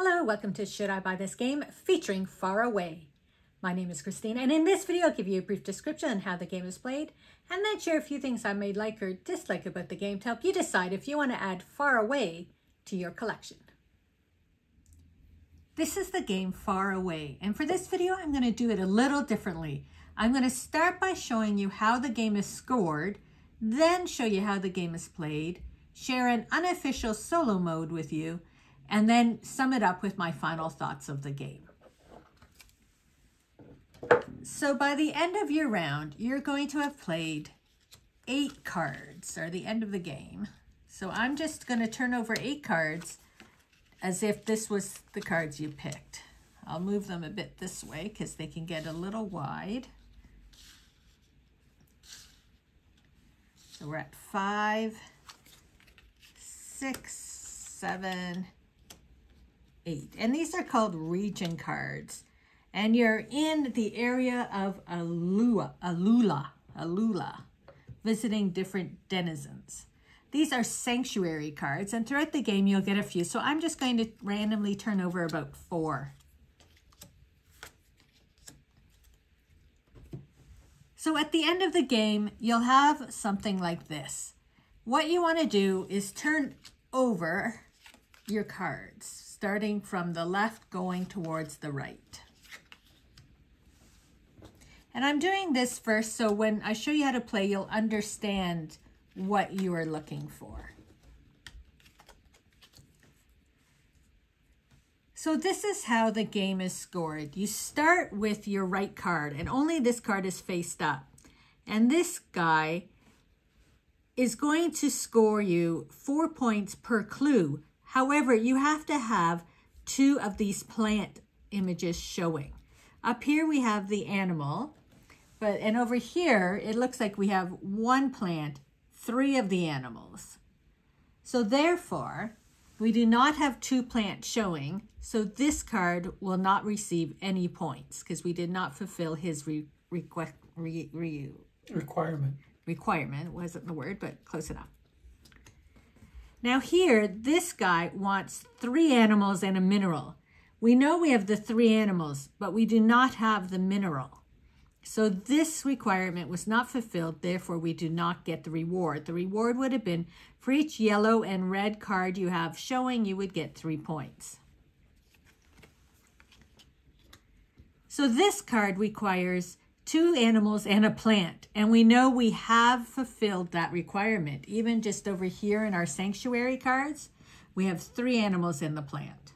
Hello, welcome to Should I Buy This Game featuring Faraway. My name is Christine, and in this video I'll give you a brief description on how the game is played and then share a few things I may like or dislike about the game to help you decide if you want to add Faraway to your collection. This is the game Faraway, and for this video I'm going to do it a little differently. I'm going to start by showing you how the game is scored, then show you how the game is played, share an unofficial solo mode with you, and then sum it up with my final thoughts of the game. So by the end of your round, you're going to have played 8 cards, or the end of the game. So I'm just going to turn over 8 cards as if this was the cards you picked. I'll move them a bit this way because they can get a little wide. So we're at 5, 6, 7, 8. And these are called region cards. And you're in the area of Alula, visiting different denizens. These are sanctuary cards, and throughout the game you'll get a few. So I'm just going to randomly turn over about 4. So at the end of the game, you'll have something like this. What you want to do is turn over your cards, starting from the left going towards the right. And I'm doing this first so when I show you how to play, you'll understand what you are looking for. So this is how the game is scored. You start with your right card, and only this card is faced up. And this guy is going to score you 4 points per clue. However, you have to have 2 of these plant images showing. Up here we have the animal, and over here it looks like we have 1 plant, 3 of the animals. So therefore, we do not have 2 plants showing, so this card will not receive any points because we did not fulfill his requirement. Requirement wasn't the word, but close enough. Now here, this guy wants 3 animals and a mineral. We know we have the 3 animals, but we do not have the mineral. So this requirement was not fulfilled, therefore we do not get the reward. The reward would have been for each yellow and red card you have showing, you would get 3 points. So this card requires 2 animals and a plant, and we know we have fulfilled that requirement. Even just over here in our sanctuary cards, we have 3 animals and the plant.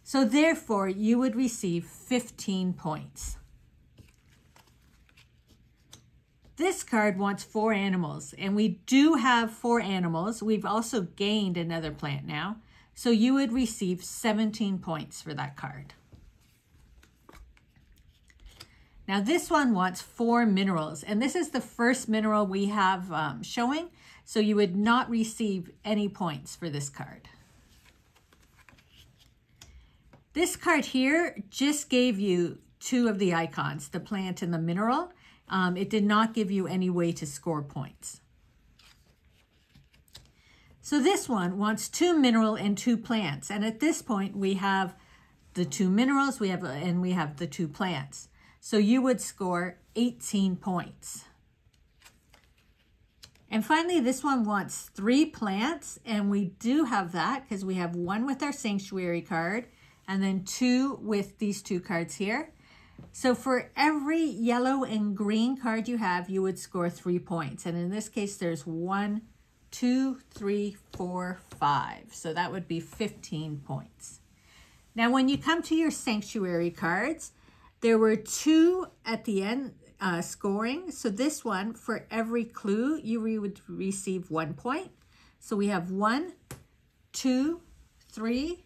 So therefore, you would receive 15 points. This card wants 4 animals, and we do have 4 animals. We've also gained another plant now, so you would receive 17 points for that card. Now this one wants 4 minerals, and this is the first mineral we have showing, so you would not receive any points for this card. This card here just gave you 2 of the icons, the plant and the mineral. It did not give you any way to score points. So this one wants 2 mineral and 2 plants, and at this point we have the 2 minerals, we have the 2 plants. So you would score 18 points. And finally, this one wants 3 plants, and we do have that because we have 1 with our sanctuary card and then 2 with these 2 cards here. So for every yellow and green card you have, you would score 3 points. And in this case, there's 1, 2, 3, 4, 5. So that would be 15 points. Now, when you come to your sanctuary cards, there were 2 at the end scoring. So this one, for every clue, you would receive 1 point. So we have 1, 2, 3,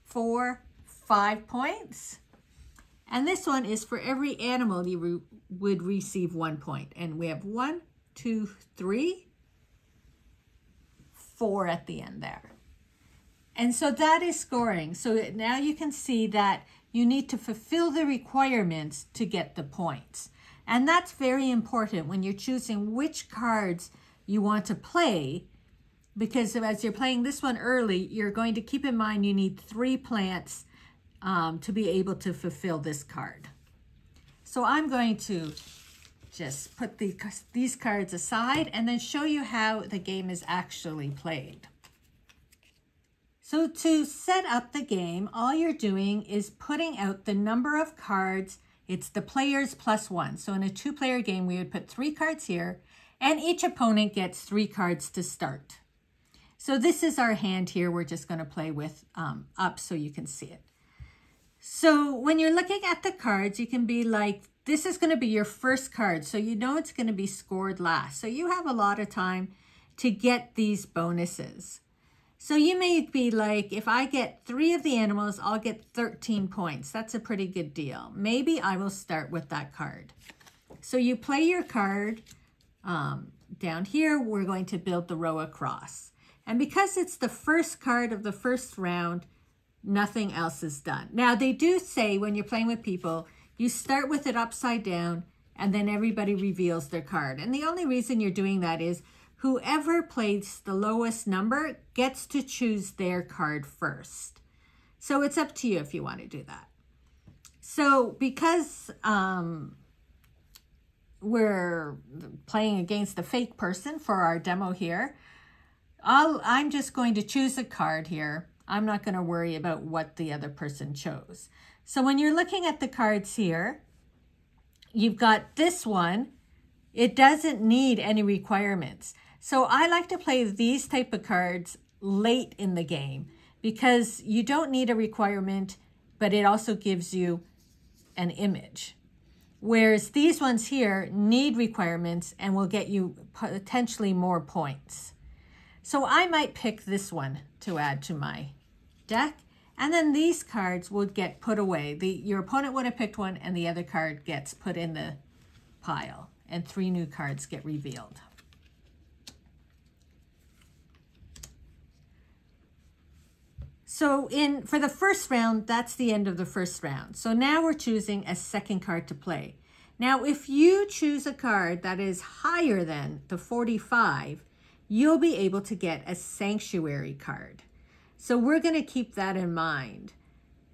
4, 5 points. And this one is for every animal you would receive 1 point. And we have 1, 2, 3, 4 at the end there. And so that is scoring. So now you can see that you need to fulfill the requirements to get the points. And that's very important when you're choosing which cards you want to play. because as you're playing this one early, you're going to keep in mind you need 3 plants to be able to fulfill this card. So I'm going to just put these cards aside and then show you how the game is actually played. So to set up the game, all you're doing is putting out the number of cards. It's the players plus 1. So in a 2-player game, we would put 3 cards here, and each opponent gets 3 cards to start. So this is our hand here. We're just going to play with up so you can see it. So when you're looking at the cards, you can be like, this is going to be your first card. So you know it's going to be scored last. So you have a lot of time to get these bonuses. So you may be like, if I get 3 of the animals, I'll get 13 points. That's a pretty good deal. Maybe I will start with that card. So you play your card. Down here, we're going to build the row across. And because it's the first card of the first round, nothing else is done. Now, they do say when you're playing with people, you start with it upside down and then everybody reveals their card. And the only reason you're doing that is whoever plays the lowest number gets to choose their card first. So it's up to you if you want to do that. So because we're playing against a fake person for our demo here, I'm just going to choose a card here. I'm not going to worry about what the other person chose. So when you're looking at the cards here, you've got this one. It doesn't need any requirements. So I like to play these type of cards late in the game because you don't need a requirement, but it also gives you an image. Whereas these ones here need requirements and will get you potentially more points. So I might pick this one to add to my deck. And then these cards would get put away. Your opponent would have picked one and the other card gets put in the pile. And 3 new cards get revealed. So for the first round, that's the end of the first round. So now we're choosing a second card to play. Now, if you choose a card that is higher than the 45, you'll be able to get a sanctuary card. So we're going to keep that in mind.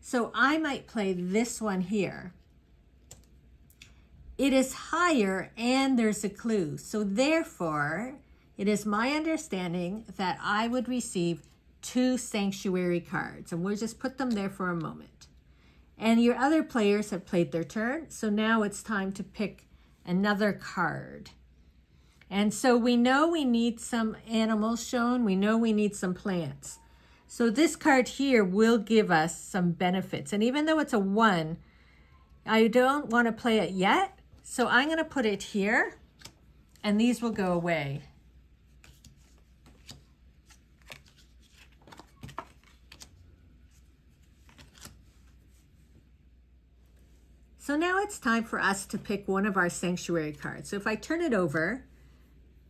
So I might play this one here. It is higher and there's a clue. So therefore, it is my understanding that I would receive 2 sanctuary cards. And we'll just put them there for a moment. And your other players have played their turn. So now it's time to pick another card. And so we know we need some animals shown. We know we need some plants. So this card here will give us some benefits. And even though it's a 1, I don't want to play it yet. So I'm going to put it here. And these will go away. So now it's time for us to pick one of our sanctuary cards. So if I turn it over,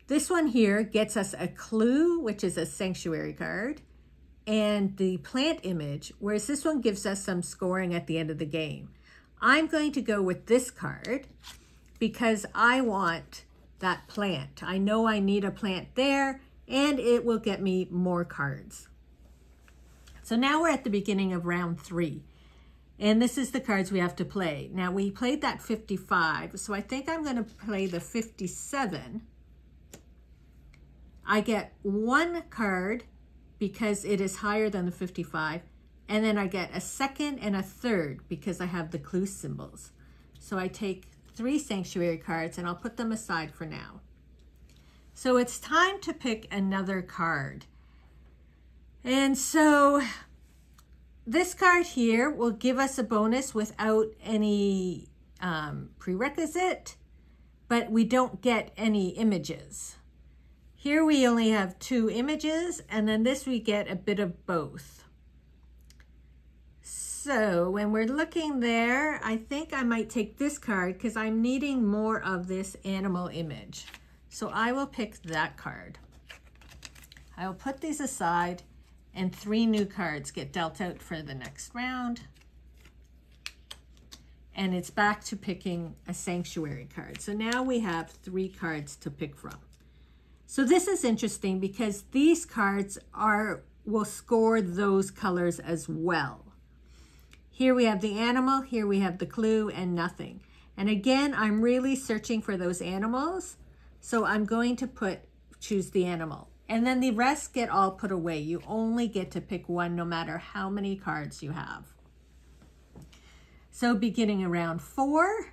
this one here gets us a clue, which is a sanctuary card, and the plant image, whereas this one gives us some scoring at the end of the game. I'm going to go with this card because I want that plant. I know I need a plant there, and it will get me more cards. So now we're at the beginning of round 3. And this is the cards we have to play. Now we played that 55, so I think I'm going to play the 57. I get 1 card because it is higher than the 55, and then I get a second and a third because I have the clue symbols. So I take 3 sanctuary cards and I'll put them aside for now. So it's time to pick another card. And so this card here will give us a bonus without any prerequisite, but we don't get any images. Here we only have 2 images, and then this we get a bit of both. So when we're looking there, I think I might take this card because I'm needing more of this animal image. So I will pick that card. I will put these aside, and 3 new cards get dealt out for the next round. And it's back to picking a sanctuary card. So now we have 3 cards to pick from. So this is interesting because these cards will score those colors as well. Here we have the animal, here we have the clue, and nothing. And again, I'm really searching for those animals. So I'm going to choose the animal. And then the rest get all put away. You only get to pick one no matter how many cards you have. So beginning around 4,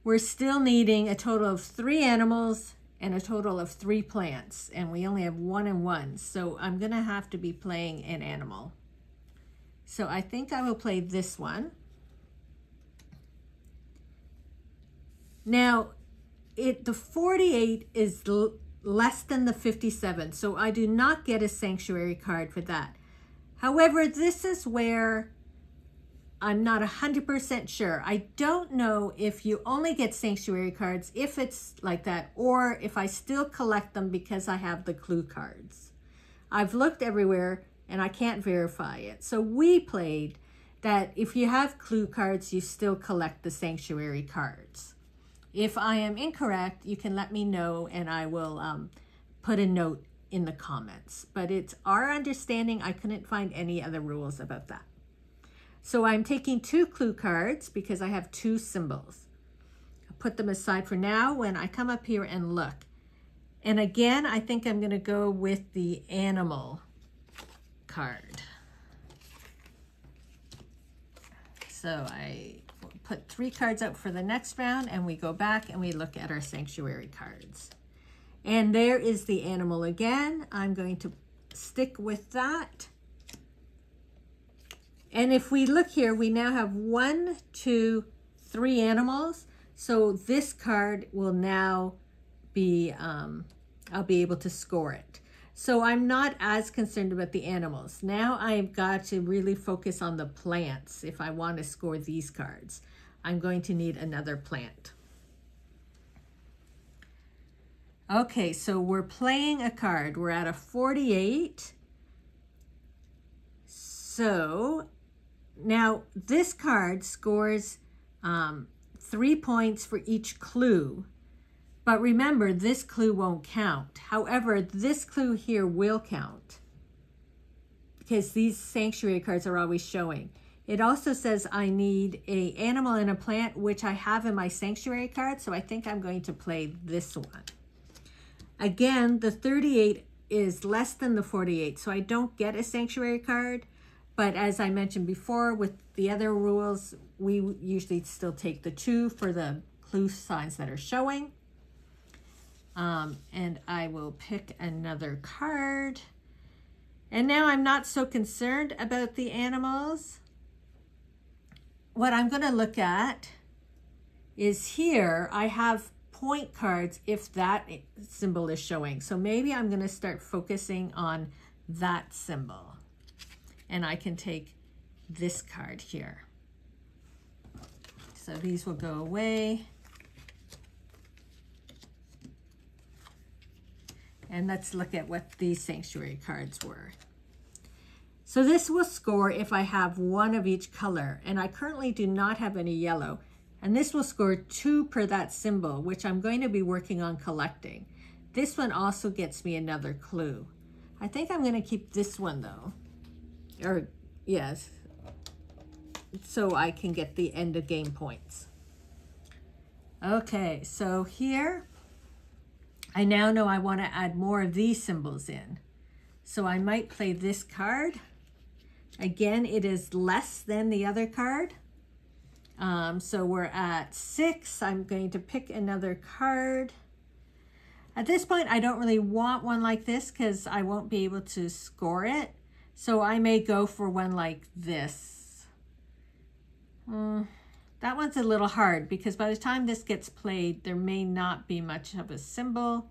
we're still needing a total of 3 animals and a total of 3 plants. And we only have 1 and 1. So I'm going to have to be playing an animal. So I think I will play this one. Now, the 48 is less than the 57, so I do not get a sanctuary card for that. However, this is where I'm not 100% sure. I don't know if you only get sanctuary cards if it's like that, or if I still collect them because I have the clue cards. I've looked everywhere and I can't verify it. So we played that if you have clue cards, you still collect the sanctuary cards. If I am incorrect, you can let me know and I will put a note in the comments. But it's our understanding. I couldn't find any other rules about that. So I'm taking 2 clue cards because I have 2 symbols. I'll put them aside for now when I come up here and look. And again, I think I'm going to go with the animal card. So I put 3 cards out for the next round and we go back and we look at our sanctuary cards. And there is the animal again. I'm going to stick with that. And if we look here, we now have 1, 2, 3 animals. So this card will now be, I'll be able to score it. So I'm not as concerned about the animals. Now I've got to really focus on the plants if I want to score these cards. I'm going to need another plant. Okay, so we're playing a card. We're at a 48. So now this card scores 3 points for each clue. But remember, this clue won't count. However, this clue here will count because these sanctuary cards are always showing. It also says I need an animal and a plant, which I have in my sanctuary card. So I think I'm going to play this one. Again, the 38 is less than the 48, so I don't get a sanctuary card. But as I mentioned before, with the other rules, we usually still take the 2 for the clue signs that are showing. And I will pick another card. And now I'm not so concerned about the animals. What I'm going to look at is here, I have point cards if that symbol is showing. So maybe I'm going to start focusing on that symbol. And I can take this card here. So these will go away. And let's look at what these sanctuary cards were. So this will score if I have 1 of each color. And I currently do not have any yellow. And this will score 2 per that symbol, which I'm going to be working on collecting. This one also gets me another clue. I think I'm going to keep this one though. Or, yes. So I can get the end of game points. Okay, so here, I now know I want to add more of these symbols in. So I might play this card. Again, it is less than the other card. So we're at 6. I'm going to pick another card. At this point, I don't really want one like this because I won't be able to score it. So I may go for one like this. That one's a little hard because by the time this gets played, there may not be much of a symbol.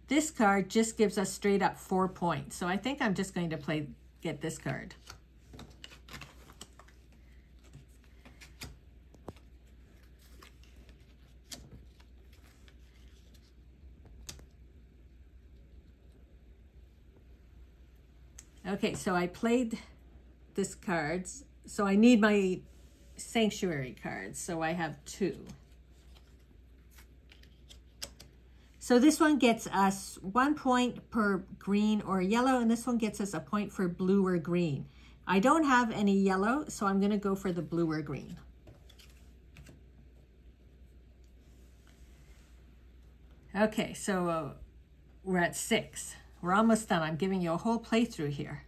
This card just gives us straight up 4 points. So I think I'm just going to get this card. Okay, so I played this card. So I need my sanctuary cards. So I have 2. So this one gets us 1 point per green or yellow, and this one gets us a point for blue or green. I don't have any yellow, so I'm going to go for the blue or green. Okay, so we're at 6. We're almost done. I'm giving you a whole playthrough here.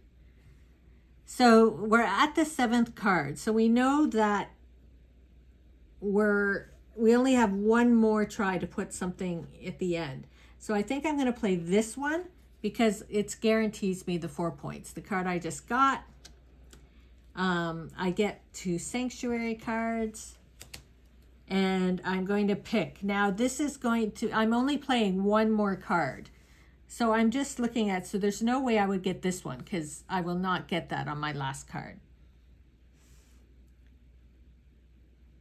So we're at the 7th card. So we know that we only have one more try to put something at the end. So I think I'm going to play this one because it guarantees me the 4 points. The card I just got, I get 2 sanctuary cards, and I'm going to pick. Now this is going to, I'm only playing one more card. So I'm just looking at, so there's no way I would get this one because I will not get that on my last card.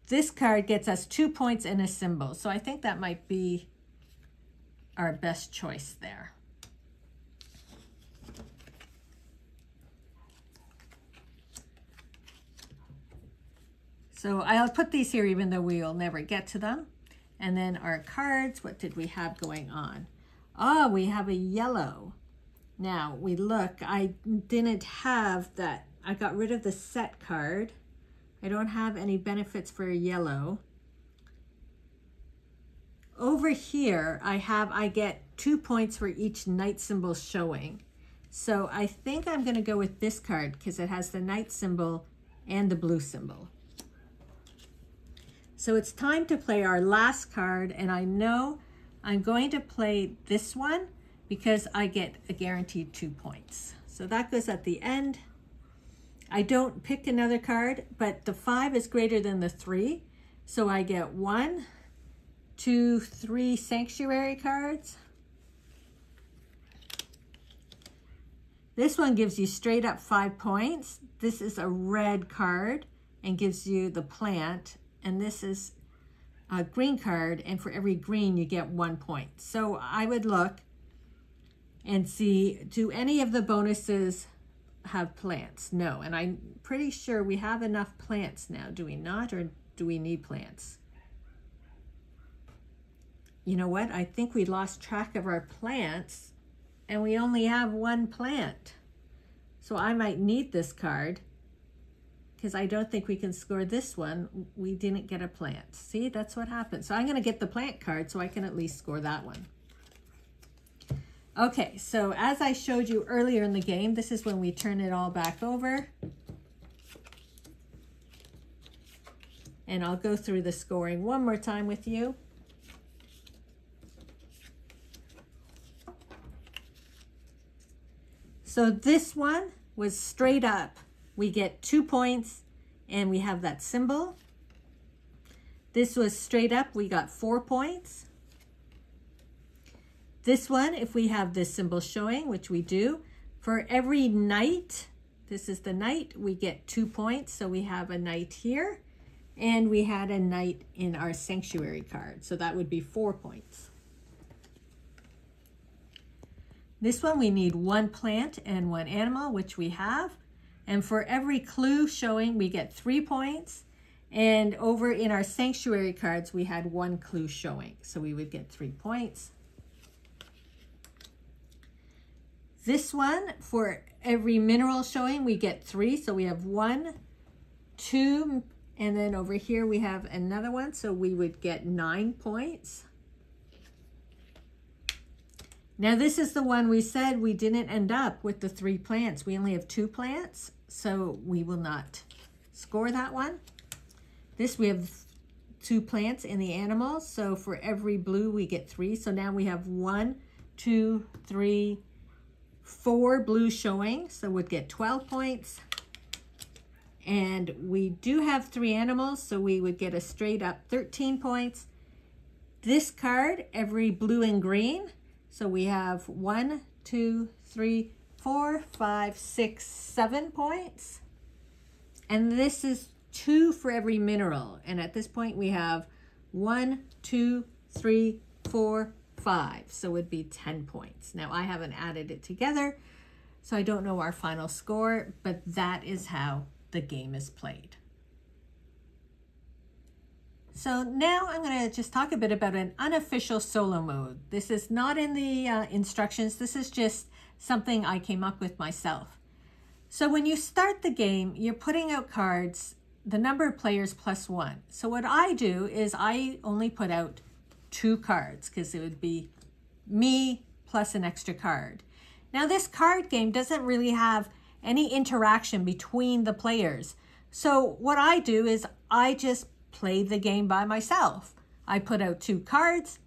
This card gets us 2 points and a symbol. So I think that might be our best choice there. So I'll put these here even though we'll never get to them. And then our cards, what did we have going on? Oh, we have a yellow. Now we look, I didn't have that. I got rid of the set card. I don't have any benefits for yellow. Over here, I get 2 points for each knight symbol showing. So I think I'm going to go with this card because it has the knight symbol and the blue symbol. So it's time to play our last card, and I know I'm going to play this one because I get a guaranteed 2 points. So that goes at the end. I don't pick another card, but the 5 is greater than the 3. So I get 1, 2, 3 sanctuary cards. This one gives you straight up 5 points. This is a red card and gives you the plant. And this is a green card, and for every green you get 1 point. So I would look and see, do any of the bonuses have plants? No, and I'm pretty sure we have enough plants now. Do we not, or do we need plants? You know what? I think we lost track of our plants and we only have 1 plant. So I might need this card because I don't think we can score this one. We didn't get a plant. See, that's what happened. So I'm going to get the plant card so I can at least score that one. Okay, so as I showed you earlier in the game, this is when we turn it all back over. And I'll go through the scoring one more time with you. So this one was straight up. We get 2 points and we have that symbol. This was straight up, we got 4 points. This one, if we have this symbol showing, which we do, for every knight, this is the knight, we get 2 points. So we have a knight here and we had a knight in our sanctuary card. So that would be 4 points. This one, we need 1 plant and 1 animal, which we have. And for every clue showing, we get 3 points. And over in our sanctuary cards, we had 1 clue showing. So we would get 3 points. This one, for every mineral showing, we get 3. So we have 1, 2, and then over here we have another one. So we would get 9 points. Now this is the one we said we didn't end up with the 3 plants. We only have 2 plants, so we will not score that one. This we have 2 plants in the animals, so for every blue we get 3. So now we have 1, 2, 3, 4 blue showing, so we'd get 12 points. And we do have 3 animals, so we would get a straight up 13 points. This card, every blue and green. So we have 1, 2, 3, 4, 5, 6, 7 points. And this is 2 for every mineral. And at this point we have 1, 2, 3, 4, 5. So it would be 10 points. Now I haven't added it together, so I don't know our final score, but that is how the game is played. So now I'm going to just talk a bit about an unofficial solo mode. This is not in the instructions. This is just something I came up with myself. So when you start the game, you're putting out cards, the number of players plus 1. So what I do is I only put out 2 cards because it would be me plus an extra card. Now this card game doesn't really have any interaction between the players. So what I do is I just play the game by myself. I put out 2 cards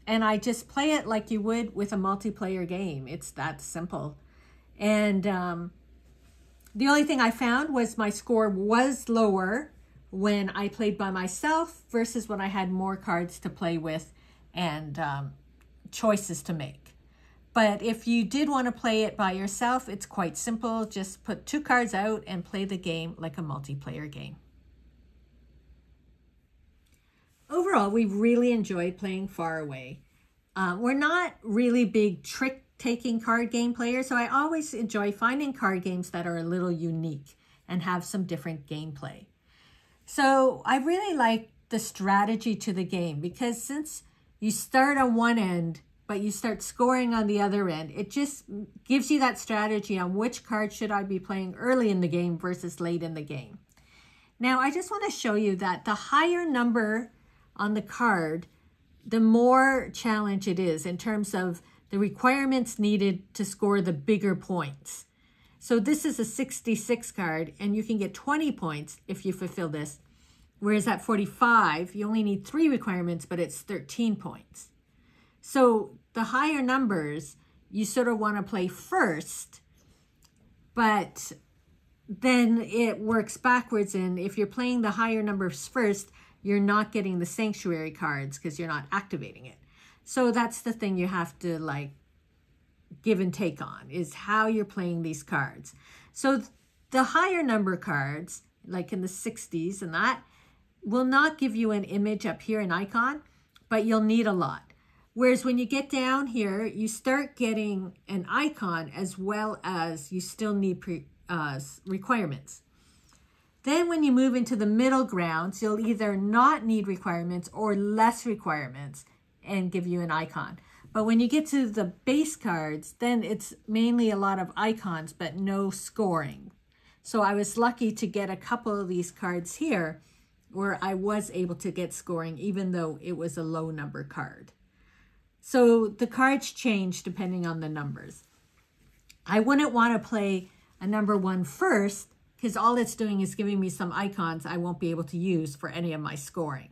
and I just play it like you would with a multiplayer game. It's that simple. And the only thing I found was my score was lower when I played by myself versus when I had more cards to play with and choices to make. But if you did want to play it by yourself, it's quite simple. Just put 2 cards out and play the game like a multiplayer game. Overall, we really enjoyed playing Faraway. We're not really big trick-taking card game players, so I always enjoy finding card games that are a little unique and have some different gameplay. So I really like the strategy to the game because since you start on one end, but you start scoring on the other end, it just gives you that strategy on which card should I be playing early in the game versus late in the game. Now, I just want to show you that the higher number on the card, the more challenge it is in terms of the requirements needed to score the bigger points. So this is a 66 card and you can get 20 points if you fulfill this. Whereas at 45, you only need 3 requirements, but it's 13 points. So the higher numbers, you sort of want to play first, but then it works backwards. And if you're playing the higher numbers first, you're not getting the sanctuary cards because you're not activating it. So that's the thing you have to like give and take on, is how you're playing these cards. So the higher number cards, like in the 60s and that, will not give you an image up here, an icon, but you'll need a lot. Whereas when you get down here, you start getting an icon as well as you still need requirements. Then when you move into the middle grounds, you'll either not need requirements or less requirements and give you an icon. But when you get to the base cards, then it's mainly a lot of icons, but no scoring. So I was lucky to get a couple of these cards here where I was able to get scoring, even though it was a low number card. So the cards change depending on the numbers. I wouldn't want to play a number 1 first, because all it's doing is giving me some icons I won't be able to use for any of my scoring.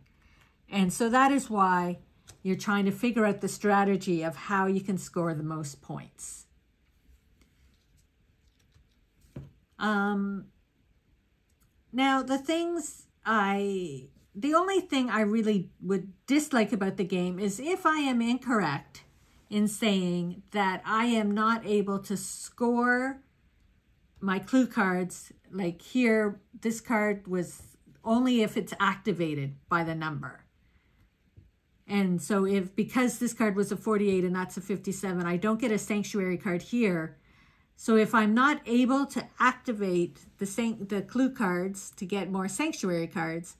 And so that is why you're trying to figure out the strategy of how you can score the most points. Now, the only thing I really would dislike about the game is if I am incorrect in saying that I am not able to score my clue cards. Like here, this card was only if it's activated by the number. And so because this card was a 48 and that's a 57, I don't get a sanctuary card here. So if I'm not able to activate the clue cards to get more sanctuary cards,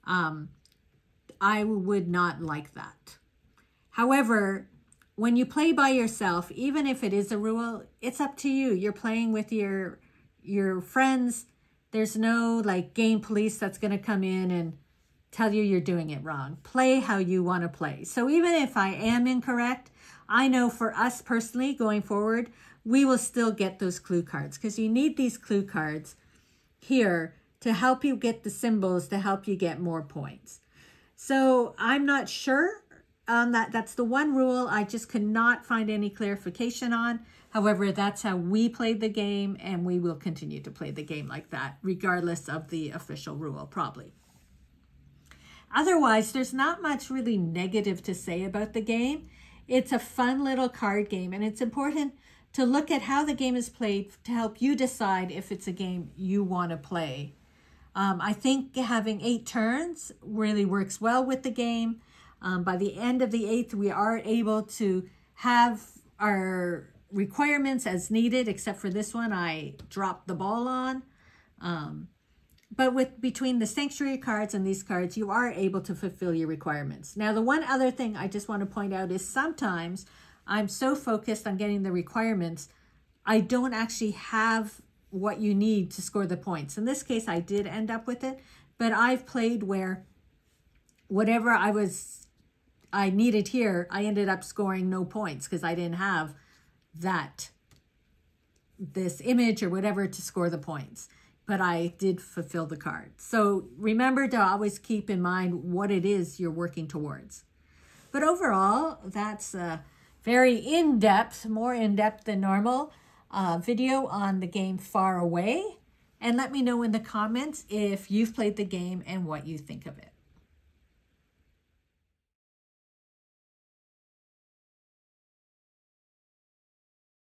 I would not like that. However, when you play by yourself, even if it is a rule, it's up to you. You're playing with your friends. There's no like game police that's going to come in and tell you you're doing it wrong. Play how you want to play. So even if I am incorrect, I know for us personally going forward, we will still get those clue cards because you need these clue cards here to help you get the symbols to help you get more points. So I'm not sure on that. That's the one rule I just could not find any clarification on. However, that's how we played the game, and we will continue to play the game like that, regardless of the official rule, probably. Otherwise, there's not much really negative to say about the game. It's a fun little card game, and it's important to look at how the game is played to help you decide if it's a game you want to play. I think having 8 turns really works well with the game. By the end of the 8th, we are able to have our requirements as needed, except for this one I dropped the ball on. But between the sanctuary cards and these cards, you are able to fulfill your requirements. Now, the one other thing I just want to point out is sometimes I'm so focused on getting the requirements, I don't actually have what you need to score the points. In this case, I did end up with it, but I've played where whatever I needed here, I ended up scoring no points because I didn't have this image or whatever to score the points. But I did fulfill the card. So remember to always keep in mind what it is you're working towards. But overall, that's a very in-depth, more in-depth than normal video on the game Faraway. And let me know in the comments if you've played the game and what you think of it.